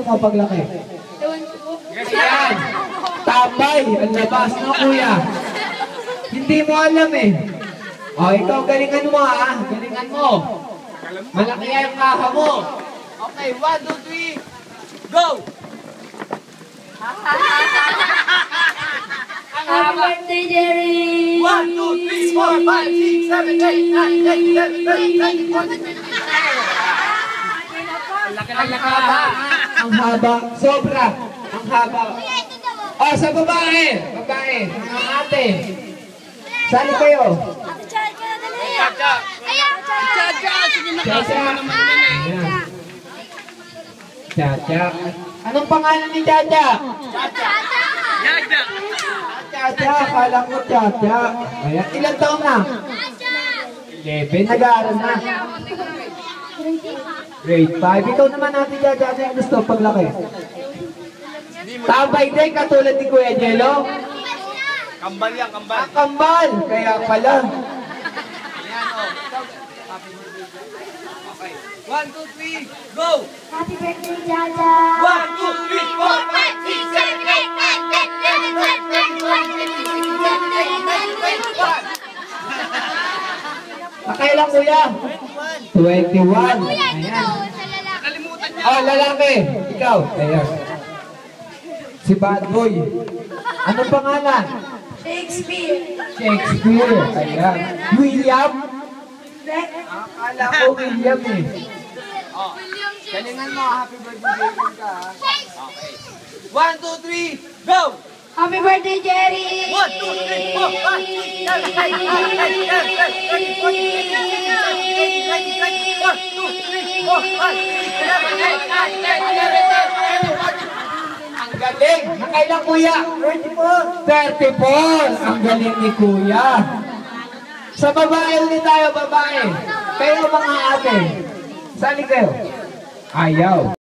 mo paglaki? Yan! Tambay! Ang labas na kuya! Hindi mo alam eh. O, ikaw galingan mo ha. Galingan mo. Malaki yung kaha mo. Okay, 1, 2, 3, go! Happy birthday, Jerry! 1, 2, 3, 4, 5, 6, 7, 8, 9, 10, 11, 12, 13, 14, 15, 16, 17, 18, 19, 20, 21. Ang haba. Ang haba. Sobra. Ang haba. Oh, sa babae. Babae. Mga ate. Sali kayo. Ate Chacha, dali! Chacha! Chacha! Sige na kasi mo naman yun eh. Ayan. Chacha. Anong pangalan ni Chacha? Chacha! Chacha. Akala ko Chacha. Ayan. Ilang taon na? 11. Nag-aaral na. Grade 5. Ikaw naman natin Chacha. Ano yung gusto paglaki? Tambay din katulad ni Kuya Jello? Kambal yan, kambal. Kambal! Kaya pala. Ayan o. Okay. 1, 2, 3, go! Happy birthday, Chacha! 1, 2, 3, 4, 5, 6, 7, 8, 9, 10, 11, 12, 13, 14, 15, 16, 17, 18, 19, 20, 21. Nakailang kuya? 21. Ayan. Nakalimutan niya. Oh, lalaki. Ikaw. Ayan. Si Bad Boy. Anong pangalan? Shakespeare! Shakespeare. Ayan. William? Akala ko William eh. Oh. Galingan mo, happy birthday Jason ka ha. Okay. 1, 2, 3, go! Happy birthday, Jerry! 1, 2, 3, 4, 5, 6, 7, 8, 9, 10, 11, 12, 13, 14, 15, 16, 17, 18, 19, 20, 21. Ang galing. Nakailang kuya? 34. 34. Ang galing ni kuya. Sa babae ulit tayo, babae. Kayo mga ate. Sali kayo. Ayaw.